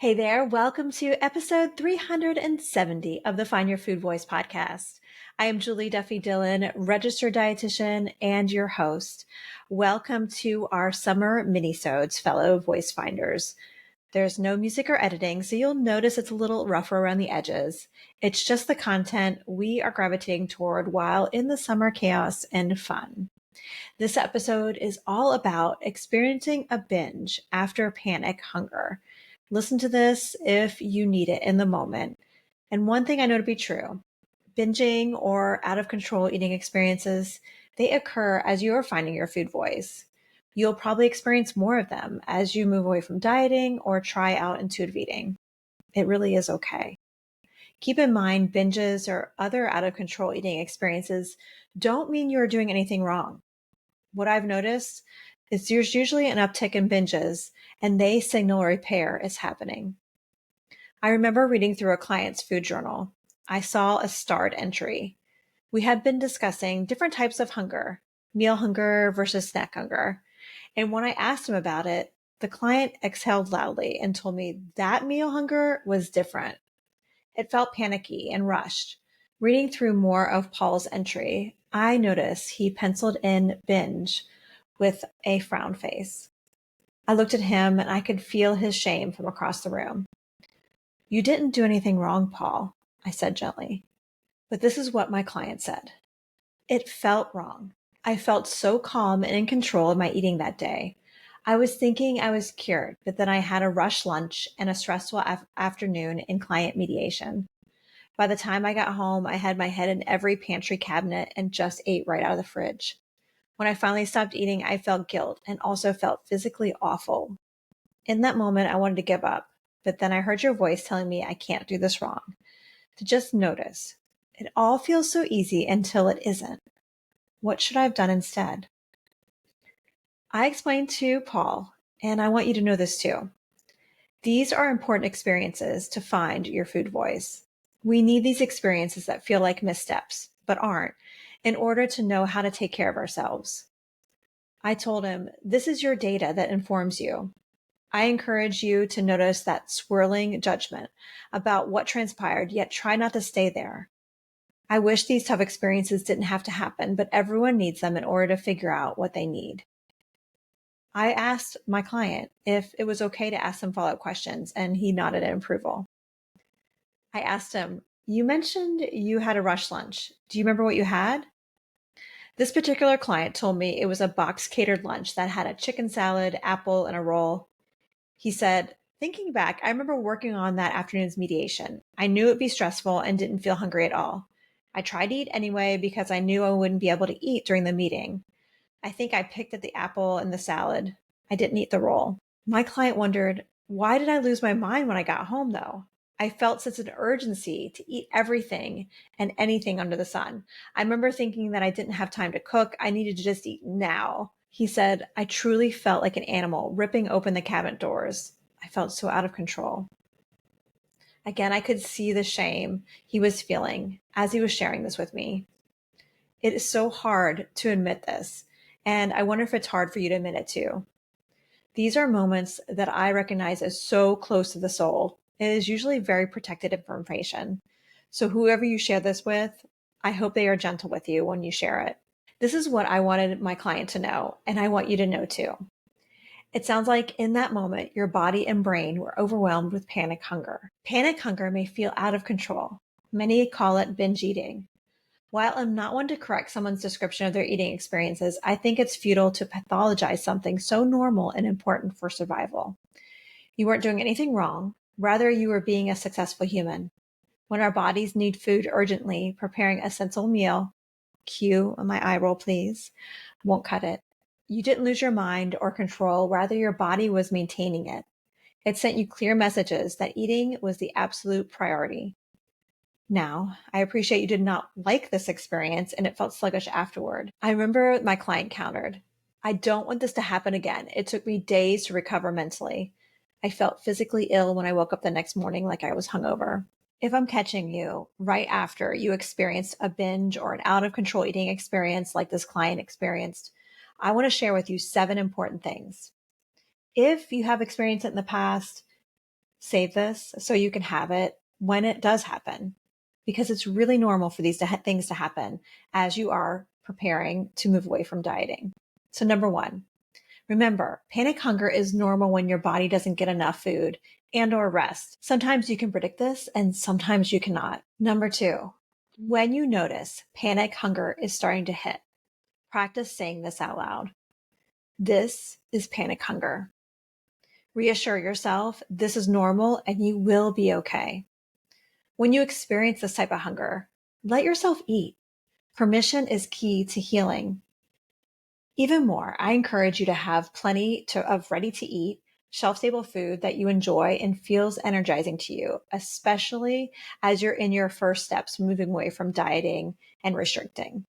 Hey there, welcome to episode 370 of the Find Your Food Voice podcast. I am Julie Duffy Dillon, registered dietitian and your host. Welcome to our summer minisodes, fellow voice finders. There's no music or editing, so you'll notice it's a little rougher around the edges. It's just the content we are gravitating toward while in the summer chaos and fun. This episode is all about experiencing a binge after panic hunger. Listen to this if you need it in the moment. And one thing I know to be true, binging or out of control eating experiences, they occur as you are finding your food voice. You'll probably experience more of them as you move away from dieting or try out intuitive eating. It really is okay. Keep in mind, binges or other out of control eating experiences don't mean you are doing anything wrong. What I've noticed is there's usually an uptick in binges, and they signal repair is happening. I remember reading through a client's food journal. I saw a starred entry. We had been discussing different types of hunger, meal hunger versus snack hunger. And when I asked him about it, the client exhaled loudly and told me that meal hunger was different. It felt panicky and rushed. Reading through more of Paul's entry, I noticed he penciled in binge with a frown face. I looked at him and I could feel his shame from across the room. "You didn't do anything wrong, Paul," I said gently. But this is what my client said. "It felt wrong. I felt so calm and in control of my eating that day. I was thinking I was cured, but then I had a rush lunch and a stressful afternoon in client mediation. By the time I got home, I had my head in every pantry cabinet and just ate right out of the fridge. When I finally stopped eating, I felt guilt and also felt physically awful. In that moment, I wanted to give up, but then I heard your voice telling me I can't do this wrong. To just notice. It all feels so easy until it isn't. What should I have done instead?" I explained to Paul, and I want you to know this too. These are important experiences to find your food voice. We need these experiences that feel like missteps, but aren't, in order to know how to take care of ourselves. I told him, this is your data that informs you. I encourage you to notice that swirling judgment about what transpired, yet try not to stay there. I wish these tough experiences didn't have to happen, but everyone needs them in order to figure out what they need. I asked my client if it was okay to ask some follow-up questions, and he nodded in approval. I asked him, "You mentioned you had a rush lunch. Do you remember what you had?" This particular client told me it was a box catered lunch that had a chicken salad, apple, and a roll. He said, "Thinking back, I remember working on that afternoon's mediation. I knew it'd be stressful and didn't feel hungry at all. I tried to eat anyway because I knew I wouldn't be able to eat during the meeting. I think I picked at the apple and the salad. I didn't eat the roll." My client wondered, why did I lose my mind when I got home, though? I felt such an urgency to eat everything and anything under the sun. I remember thinking that I didn't have time to cook. I needed to just eat now. He said, "I truly felt like an animal ripping open the cabinet doors. I felt so out of control." Again, I could see the shame he was feeling as he was sharing this with me. It is so hard to admit this, and I wonder if it's hard for you to admit it too. These are moments that I recognize as so close to the soul. It is usually very protected information. So whoever you share this with, I hope they are gentle with you when you share it. This is what I wanted my client to know, and I want you to know too. It sounds like in that moment, your body and brain were overwhelmed with panic hunger. Panic hunger may feel out of control. Many call it binge eating. While I'm not one to correct someone's description of their eating experiences, I think it's futile to pathologize something so normal and important for survival. You weren't doing anything wrong. Rather, you were being a successful human. When our bodies need food urgently, preparing a sensible meal, cue my eye roll please, won't cut it. You didn't lose your mind or control. Rather, your body was maintaining it. It sent you clear messages that eating was the absolute priority. Now, I appreciate you did not like this experience and it felt sluggish afterward. I remember my client countered, "I don't want this to happen again. It took me days to recover mentally. I felt physically ill when I woke up the next morning like I was hungover." If I'm catching you right after you experienced a binge or an out of control eating experience like this client experienced, I want to share with you 7 important things. If you have experienced it in the past, Save this so you can have it when it does happen, because it's really normal for these things to happen as you are preparing to move away from dieting. So number one, remember, panic hunger is normal when your body doesn't get enough food and or rest. Sometimes you can predict this and sometimes you cannot. Number two, when you notice panic hunger is starting to hit, practice saying this out loud. This is panic hunger. Reassure yourself this is normal and you will be okay. When you experience this type of hunger, let yourself eat. Permission is key to healing. Even more, I encourage you to have plenty of ready to eat, shelf-stable food that you enjoy and feels energizing to you, especially as you're in your first steps moving away from dieting and restricting.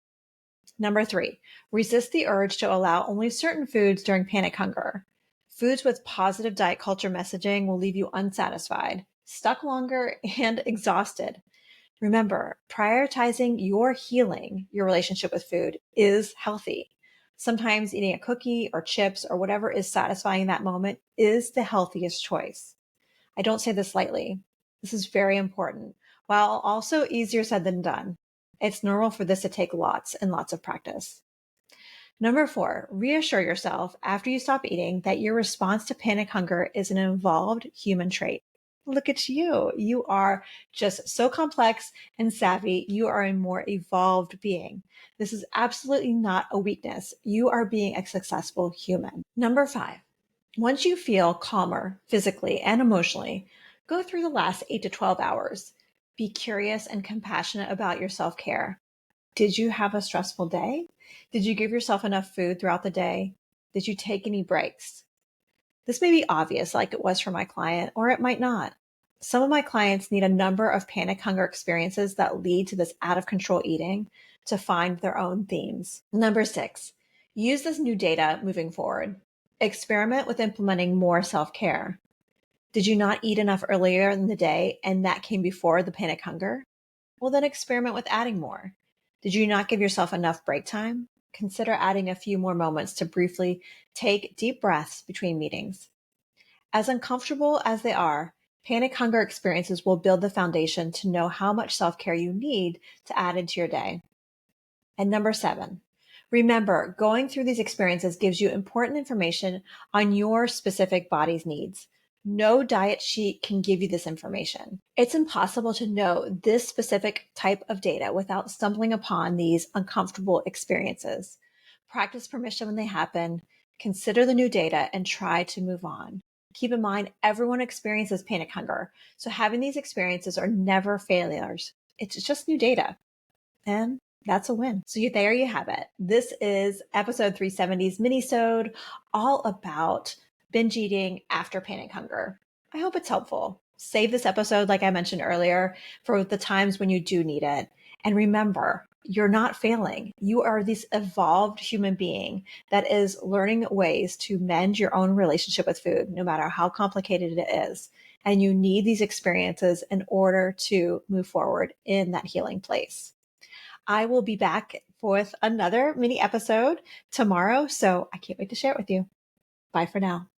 Number three, resist the urge to allow only certain foods during panic hunger. Foods with positive diet culture messaging will leave you unsatisfied, stuck longer, and exhausted. Remember, prioritizing your healing, your relationship with food is healthy. Sometimes eating a cookie or chips or whatever is satisfying in that moment is the healthiest choice. I don't say this lightly. This is very important, while also easier said than done. It's normal for this to take lots and lots of practice. Number four, reassure yourself after you stop eating that your response to panic hunger is an evolved human trait. Look at you. You are just so complex and savvy. You are a more evolved being. This is absolutely not a weakness. You are being a successful human. Number five, once you feel calmer physically and emotionally, go through the last 8 to 12 hours. Be curious and compassionate about your self-care. Did you have a stressful day? Did you give yourself enough food throughout the day? Did you take any breaks? This may be obvious, like it was for my client, or it might not. Some of my clients need a number of panic hunger experiences that lead to this out of control eating to find their own themes. Number six, use this new data moving forward. Experiment with implementing more self-care. Did you not eat enough earlier in the day and that came before the panic hunger? Well, then experiment with adding more. Did you not give yourself enough break time? Consider adding a few more moments to briefly take deep breaths between meetings. As uncomfortable as they are, panic hunger experiences will build the foundation to know how much self-care you need to add into your day. And number seven, remember, going through these experiences gives you important information on your specific body's needs. No diet sheet can give you this information. It's impossible to know this specific type of data without stumbling upon these uncomfortable experiences. Practice permission when they happen, consider the new data, and try to move on. Keep in mind, everyone experiences panic hunger, so having these experiences are never failures. It's just new data. And that's a win. So there you have it. This is episode 370's mini-sode, all about binge eating after panic hunger. I hope it's helpful. Save this episode, like I mentioned earlier, for the times when you do need it. And remember, you're not failing. You are this evolved human being that is learning ways to mend your own relationship with food, no matter how complicated it is. And you need these experiences in order to move forward in that healing place. I will be back with another mini episode tomorrow, so I can't wait to share it with you. Bye for now.